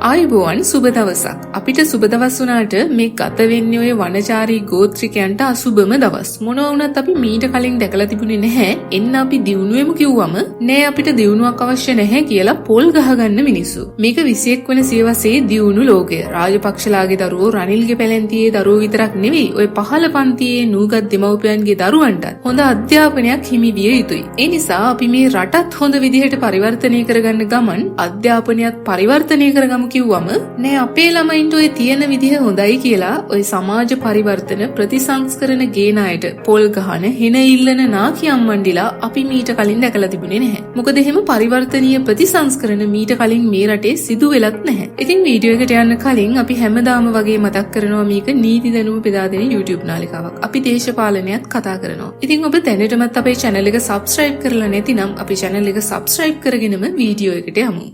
ආයුබෝවන් සුබ දවසක්. අපිට සුබ දවස් වුණාට මේ ගත වෙන්නේ ඔය වනචාරී ගෝත්‍රිකයන්ට අසුබම දවස්. මොනවා වුණත් අපි මීට කලින් දැකලා තිබුණේ නැහැ. එන්න අපි දියුණුවෙමු කිව්වම නෑ අපිට දියුණුවක් අවශ්‍ය නැහැ කියලා පොල් ගහගන්න මිනිස්සු. මේක 21 වෙනි සියවසේ දියුණු ලෝකය. රාජපක්ෂලාගේ දරුවෝ රනිල්ගේ පැලැන්තියේ දරුවෝ විතරක් නෙවෙයි ඔය පහළ පන්තියේ නූගත් දෙමව්පියන්ගේ දරුවන්ටත් හොඳ අධ්‍යාපනයක් හිමි විය යුතුයි. ඒ නිසා අපි මේ රටත් හොඳ විදිහට පරිවර්තනය කරගන්න ගමන් අධ්‍යාපනයත් පරිවර්තනය කරගමු කිව්වම නෑ අපේ ළමයින්ට ඔය තියෙන විදිහ හොඳයි කියලා ඔය සමාජ පරිවර්තන ප්‍රතිසංස්කරණ ගේන අයට පොල් ගහන හෙන ඉල්ලන නාකි අම්මන්ඩිලා අපි මීට කලින් දැකලා තිබුණේ නැහැ. මොකද එහෙම පරිවර්තනීය ප්‍රතිසංස්කරණ මීට කලින් මේ රටේ සිදු වෙලත් නැහැ. ඉතින් වීඩියෝ එකට යන්න කලින් අපි හැමදාම වගේ මතක් කරනවා මේක නීති දැනුම බෙදා දෙන YouTube නාලිකාවක්. අපි දේශපාලනයත් කතා කරනවා. ඉතින් ඔබ දැනටමත් අපේ channel එක subscribe කරලා නැතිනම් අපි channel එක subscribe කරගෙනම වීඩියෝ එකට යමු.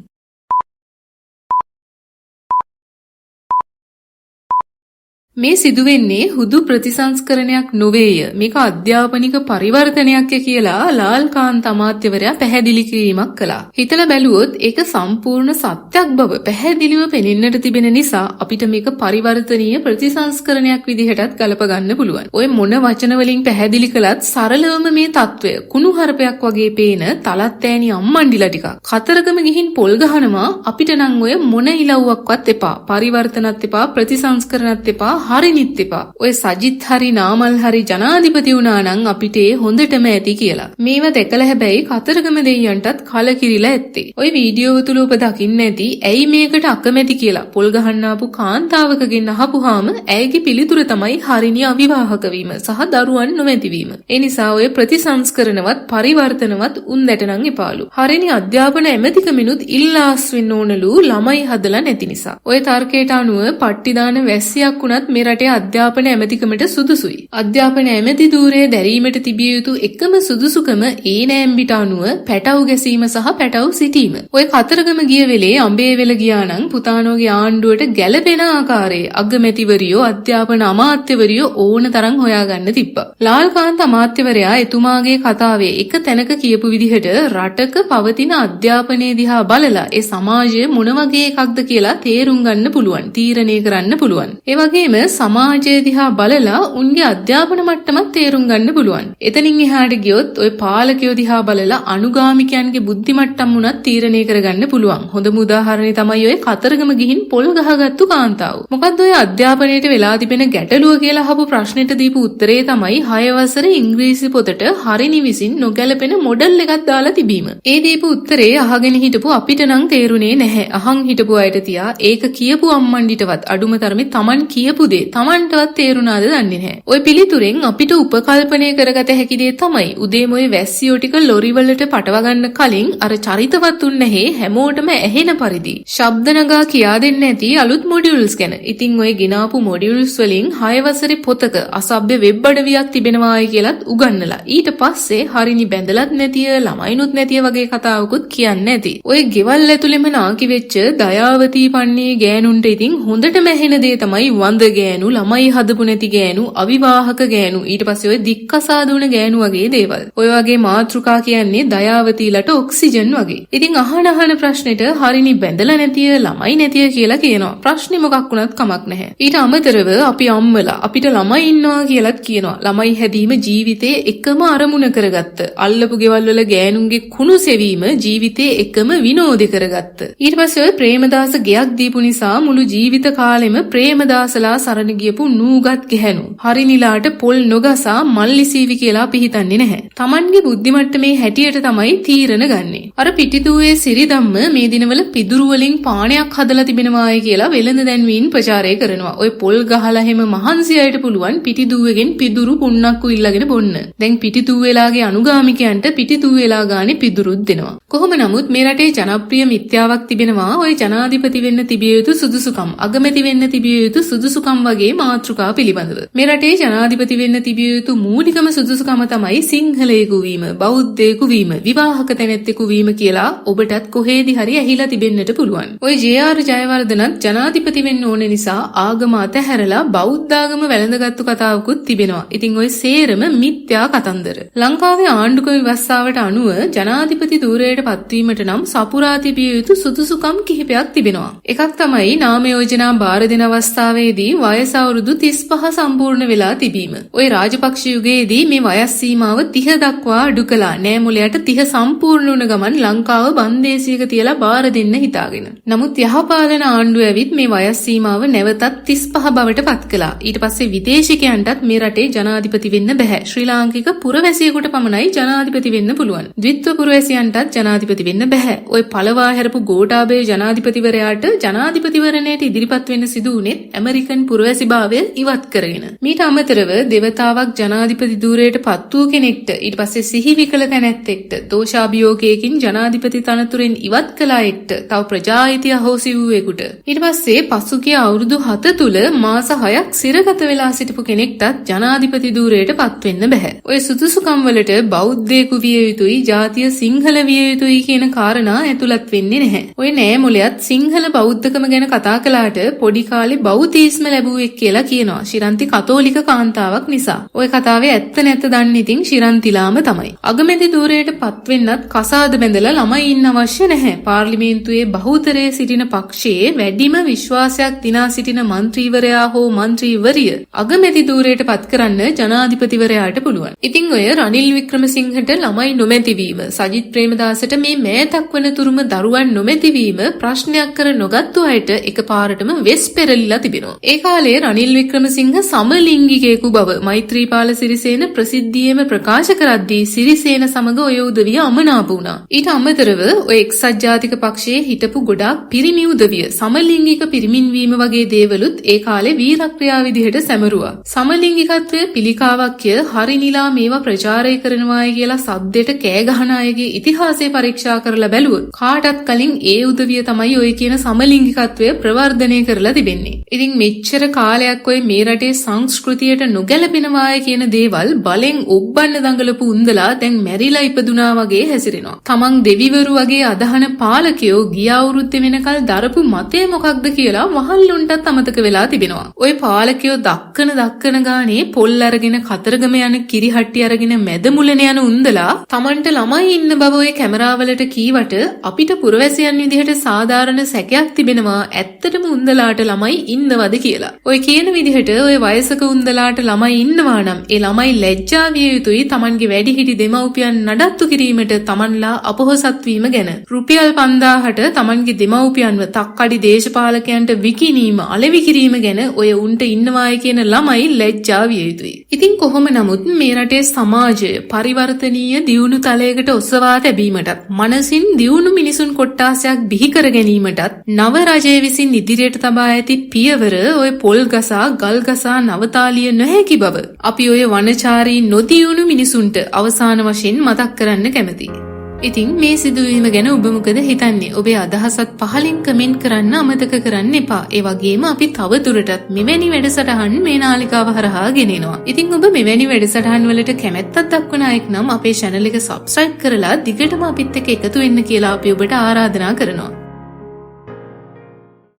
මේ සිදුවෙන්නේ හුදු ප්‍රතිසංස්කරණයක් නොවේය. මේක අධ්‍යාපනික පරිවර්තනයක් කියලා ලාල්කාන්ත අමාත්‍යවරයා පැහැදිලි කිරීමක් කළා. හිතලා බැලුවොත් ඒක සම්පූර්ණ සත්‍යක් බව පැහැදිලිව පෙනෙන්නට තිබෙන නිසා අපිට මේක පරිවර්තනීය ප්‍රතිසංස්කරණයක් විදිහටත් ගලප ගන්න පුළුවන්. ඔය මොන වචන වලින් පැහැදිලි කළත් සරලවම මේ తত্ত্বය කුණුහරුපයක් වගේ පේන තලත් ඈනි අම්මන්ඩිලා ටික කතරගම ගිහින් පොල් ගහනවා අපිට නම් ඔය මොන ඉලව්වක්වත් එපා. පරිවර්තනත් එපා ප්‍රතිසංස්කරණත් එපා හරිනිත් එපා. ඔය සජිත් හරි නාමල් හරි ජනාධිපති වුණා නම් අපිට හොඳටම ඇති කියලා. මේව දැකලා හැබැයි කතරගම දෙයියන්ටත් කලකිරිලා ඇත්තේ. ඔය වීඩියෝව තුල ඔබ දකින්න ඇති ඇයි මේකට අකමැති කියලා පොල් ගහන්න ආපු කාන්තාවකගෙන් අහපුවාම ඇයගේ පිළිතුර තමයි හරිනි අවිවාහක වීම සහ දරුවන් නොමැති වීම. ඒ නිසා ඔය ප්‍රතිසංස්කරණවත් පරිවර්තනවත් උන්දැට නම් එපාලු. හරිනි අධ්‍යාපන ඇමතිකමිනුත් ඉල්ලාස් වෙන්න ඕනලු ළමයි හදලා නැති නිසා. ඔය තර්කයට අනුව පට්ටිදාන වැස්සියක් වුණත් මේ රටේ අධ්‍යාපන ඇමතිකමට සුදුසුයි. අධ්‍යාපන ඇමති ධූරයේ දැරීමට තිබිය යුතු එකම සුදුසුකම ඒ නෑම්බිට අනුව පැටව් ගැසීම සහ පැටව් සිටීම. ඔය කතරගම ගිය වෙලේ අඹේවෙල ගියා නම් පුතාණෝගේ ආණ්ඩුවට ගැළපෙන ආකාරයේ අගමැතිවරියෝ අධ්‍යාපන අමාත්‍යවරියෝ ඕන තරම් හොයාගන්න තිබ්බා. ලාල්කාන්ත අමාත්‍යවරයා එතුමාගේ කතාවේ එක තැනක කියපු විදිහට රටක පවතින අධ්‍යාපනයේ දිහා බලලා ඒ සමාජය මොන වගේ එකක්ද කියලා තේරුම් ගන්න පුළුවන්. තීරණය කරන්න පුළුවන්. ඒ වගේම සමාජය දිහා බලලා උන්ගේ අධ්‍යාපන මට්ටමත් තේරුම් ගන්න පුළුවන්. එතනින් එහාට ගියොත් ඔය පාලකයෝ දිහා බලලා අනුගාමිකයන්ගේ බුද්ධි මට්ටම් උනත් තීරණය කරගන්න පුළුවන්. හොඳම උදාහරණය තමයි ඔය කතරගම ගිහින් පොල් ගහගත්තු කාන්තාව. මොකද්ද ඔය අධ්‍යාපනයට වෙලා තිබෙන ගැටලුව කියලා අහපු ප්‍රශ්නෙට දීපු උත්තරේ තමයි 6 වසරේ ඉංග්‍රීසි පොතට හරිනි විසින් නොගැලපෙන මොඩල් එකක් දාලා තිබීම. ඒ දීපු උත්තරේ අහගෙන හිටපු අපිට නම් තේරුනේ නැහැ. අහන් හිටපු අයට තියා ඒක කියපු අම්මන්ඩිටවත් අඩුම තරමේ Taman කියපු දේ Tamanටවත් තේරුණාද දන්නේ නැහැ. ඔය පිළිතුරෙන් අපිට උපකල්පනය කරගත හැකි දේ තමයි උදේම ඔය වැස්සියෝ ටික ලොරි වලට පටව ගන්න කලින් අර චරිතවත් උන්නේ හැමෝටම ඇහෙන පරිදි ශබ්ද නගා කියා දෙන්න ඇති අලුත් මොඩියුල්ස් ගැන. ඉතින් ඔය ගෙනාපු මොඩියුල්ස් වලින් 6 වසරේ පොතක අසභ්‍ය වෙබ් අඩවියක් තිබෙනවායි කියලාත් උගන්නලා ඊට පස්සේ හරිනි බැඳලත් නැතිය ළමයිනුත් නැතිය වගේ කතාවකුත් කියන්න ඇති. ඔය ගෙවල් ඇතුළෙම නාකි වෙච්ච දයාවතී පන්නේ ගෑනුන්ට ඉතින් හොඳටම ඇහෙන දේ තමයි වඳ ගෑනු ළමයි හදපු නැති ගෑනු අවිවාහක ගෑනු ඊට පස්සේ ඔය දික්කසාදුන ගෑනු වගේ දේවල්. ඔය වගේ මාතෘකා කියන්නේ දයාවතීලට ඔක්සිජන් වගේ. ඉතින් අහන ප්‍රශ්නෙට හරිනි බැඳලා නැතිය ළමයි නැතිය කියලා කියනවා. ප්‍රශ්නේ මොකක් වුණත් කමක් නැහැ. ඊට අමතරව අපි අම්මලා අපිට ළමයි ඉන්නවා කියලාත් කියනවා. ළමයි හැදීම ජීවිතේ එකම අරමුණ කරගත්ත. අල්ලපු ගෙවල් වල ගෑනුන්ගේ කුණු සෙවීම ජීවිතේ එකම විනෝදේ කරගත්ත. ඊට පස්සේ ඔය ප්‍රේමදාස ගෙයක් දීපු නිසා මුළු ජීවිත කාලෙම ප්‍රේමදාසලා සරණ ගියපු නූගත් ගැහැණු හරිනිලාට පොල් නොගසා මල්ලිසීවි කියලා පිහිටන්නේ නැහැ. Tamanගේ බුද්ධි මට්ටමේ හැටියට තමයි තීරණ ගන්නෙ. අර පිටිදුවේ සිරිදම්ම මේ දිනවල පිදුරු වලින් පානයක් හදලා තිබෙනවායි කියලා වෙළඳ දැන්වීම් ප්‍රචාරය කරනවා. ඔය පොල් ගහලා හැම මහන්සි අයට පුළුවන් පිටිදුවේගෙන් පිදුරු පුන්නක්කු ඉල්ලගෙන බොන්න. දැන් පිටිදුවේලාගේ අනුගාමිකයන්ට පිටිදුවේලා ගානේ පිදුරුත් දෙනවා. කොහොම නමුත් මේ රටේ ජනප්‍රිය මිත්‍යාවක් තිබෙනවා. ඔය ජනාධිපති වෙන්න තිබිය යුතු සුදුසුකම් අගමැති වෙන්න තිබිය යුතු සුදුසුකම් සුදුසුකම් වගේ මාතෘකා පිළිබඳව. මේ රටේ ජනාධිපති වෙන්න තිබිය යුතු මූලිකම සුදුසුකම තමයි සිංහලයෙකු වීම, බෞද්ධයෙකු වීම, විවාහක තැනැත්තෙකු වීම කියලා ඔබටත් කොහේදී හරි ඇහිලා තිබෙන්නට පුළුවන්. ඔය ජේ.ආර්. ජයවර්ධනත් ජනාධිපති වෙන්න ඕන නිසා ආගම අතහැරලා බෞද්ධාගම වැළඳගත්තු කතාවකුත් තිබෙනවා. ඉතින් ඔය සේරම මිත්‍යා කතන්දර. ලංකාවේ ආණ්ඩුක්‍රම ව්‍යවස්ථාවට අනුව ජනාධිපති ධූරයට පත්වීමට නම් සපුරා තිබිය යුතු සුදුසුකම් කිහිපයක් තිබෙනවා. එකක් තමයි නාම යෝජනා බාර දෙන අවස්ථාවේදී වයස අවුරුදු 35 සම්පූර්ණ වෙලා තිබීම. ওই රාජපක්ෂ යුගයේදී මේ වයස් සීමාව 30 දක්වා අඩු කළා. නෑ මුලයට 30 සම්පූර්ණ වුණ ගමන් ලංකාව බන්දේසියක තියලා බාර දෙන්න හිතාගෙන. නමුත් යහපාලන ආණ්ඩුව ඇවිත් මේ වයස් සීමාව නැවතත් 35 බවට පත් කළා. ඊට පස්සේ විදේශිකයන්ටත් මේ රටේ ජනාධිපති වෙන්න බෑ. ශ්‍රී ලාංකික පුරවැසියෙකුට පමණයි ජනාධිපති වෙන්න පුළුවන්. ද්විත්ව පුරවැසියන්ටත් ජනාධිපති වෙන්න බෑ. ওই පළවා හැරපු ගෝඨාභය ජනාධිපතිවරයාට ජනාධිපතිවරණයට ඉදිරිපත් වෙන්න සිදු වුණේ ඇමරිකන් පුරවැසිභාවය ඉවත් කරගෙන. මීට අමතරව දෙවතාවක් ජනාධිපති ධූරයට පත් වූ කෙනෙක්ට ඊට පස්සේ සිහි විකල තැනැත්තෙක්ට දෝෂාභියෝගයකින් ජනාධිපති තනතුරෙන් ඉවත් කළ අයෙක්ට තව ප්‍රජාහිතය අහෝසි වූවෙකුට ඊට පස්සේ පසුගිය අවුරුදු 7 තුල මාස 6ක් සිරගත වෙලා සිටපු කෙනෙක්ටත් ජනාධිපති ධූරයට පත් වෙන්න බෑ. ඔය සුදුසුකම් වලට බෞද්ධයෙකු විය යුතුයි, ජාතිය සිංහල විය යුතුයි කියන කාරණා ඇතුළත් වෙන්නේ නැහැ. ඔය නෑ මොලයක් සිංහල බෞද්ධකම ගැන කතා කළාට පොඩි කාලේ බෞද්ධීස්ම ලැබුවෙක් කියලා කියනවා. ශිරන්ති කතෝලික කාන්තාවක් නිසා. ඔය කතාවේ ඇත්ත නැත්ත දන්නේ ඉතින් ශිරන්තිලාම තමයි. අගමැති ධූරයට පත් වෙන්නත් කසාද බැඳලා ළමයි ඉන්න අවශ්‍ය නැහැ. පාර්ලිමේන්තුවේ බහුතරයේ සිටින පක්ෂයේ වැඩිම විශ්වාසයක් දිනා සිටින මන්ත්‍රීවරයා හෝ මන්ත්‍රීවරිය අගමැති ධූරයට පත් කරන්න ජනාධිපතිවරයාට පුළුවන්. ඉතින් ඔය රනිල් වික්‍රමසිංහට ළමයි නොමැතිවීම, සජිත් ප්‍රේමදාසට මේ මෑතක් වන තුරුම දරුවන් නොමැතිවීම ප්‍රශ්නයක් කර නොගත්තු අයට එකපාරටම වෙස් පෙරලිලා තිබෙනවා. ඒ කාලේ රනිල් වික්‍රමසිංහ සමලිංගිකයෙකු බව මෛත්‍රීපාල සිරිසේන ප්‍රසිද්ධියේම ප්‍රකාශ කරද්දී සිරිසේන සමග ඔය උදවිය අමනාප වුණා. ඊට අමතරව ඔය එක්සත් ජාතික පක්ෂයේ හිටපු ගොඩාක් පිරිමි උදවිය සමලිංගික පිරිමින් වීම වගේ දේවලුත් ඒ කාලේ වීරක්‍රියා විදිහට සැමරුවා. සමලිංගිකත්වය පිළිකාවක්ය, හරිනිලා මේවා ප්‍රචාරය කරනවායි කියලා සද්දෙට කෑ ගහන අයගේ ඉතිහාසය පරීක්ෂා කරලා බැලුවොත් කාටත් කලින් ඒ උදවිය තමයි ඔය කියන සමලිංගිකත්වය ප්‍රවර්ධනය කරලා තිබෙන්නේ. ඉතින් මෙච්චර කාලයක් ඔය මේ රටේ සංස්කෘතියට නොගැලපෙනවාය කියන දේවල් බලෙන් ඔබ්බන්න දඟලපු උන්දලා දැන් මැරිලා ඉපදුනා වගේ හැසිරෙනවා. තමන් දෙවිවරු වගේ අදහන පාලකයෝ ගිය අවුරුද්දේ වෙනකල් දරපු මතය මොකක්ද කියලා වහල්ලුන්ටත් අමතක වෙලා තිබෙනවා. ඔය පාලකයෝ දක්කන ගානේ පොල් අරගෙන කතරගම යන කිරිහට්ටි අරගෙන මැද මුලන යන උන්දලා තමන්ට ළමයි ඉන්න බව ඔය කැමරාවලට කීවට අපිට පුරවැසියන් විදිහට සාධාරණ සැකයක් තිබෙනවා ඇත්තටම උන්දලාට ළමයි ඉන්නවද කියලා. ඔය කියන විදිහට ඔය වයසක උන්දලාට ළමයි ඉන්නවා නම් ඒ ළමයි ලැජ්ජා විය යුතුයි තමන්ගේ වැඩිහිටි දෙමව්පියන් නඩත්තු කිරීමට තමන්ලා අපොහොසත් වීම ගැන. රුපියල් 5000ට තමන්ගේ දෙමව්පියන්ව තක්කඩි දේශපාලකයන්ට විකිණීම, අලෙවි කිරීම ගැන ඔය උන්ට ඉන්නවායි කියන ළමයි ලැජ්ජා විය යුතුයි. ඉතින් කොහොම නමුත් මේ රටේ සමාජය පරිවර්තනීය දියුණු තලයකට ඔසවා තැබීමටත්, මනසින් දියුණු මිනිසුන් කොට්ටාසයක් බිහි කර ගැනීමටත් නව රජය විසින් ඉදිරියට තබා ඇති පියවර ඔය පොල් ගසා ගල් ගසා නවතාලිය නොහැකි බව අපි ඔය වනචාරී නොදියුණු මිනිසුන්ට අවසාන වශයෙන් මතක් කරන්න කැමතියි. ඉතින් මේ සිදුවීම ගැන ඔබ මොකද හිතන්නේ? ඔබේ අදහසත් පහලින් කමෙන්ට් කරන්න අමතක කරන්න එපා. ඒ වගේම අපි තව දුරටත් මෙවැනි වැඩසටහන් මේ නාලිකාව හරහා ගෙනෙනවා. ඉතින් ඔබ මෙවැනි වැඩසටහන් වලට කැමැත්තක් දක්වන අයෙක් නම් අපේ channel එක subscribe කරලා දිගටම අපිත් එක්ක එකතු වෙන්න කියලා අපි ඔබට ආරාධනා කරනවා.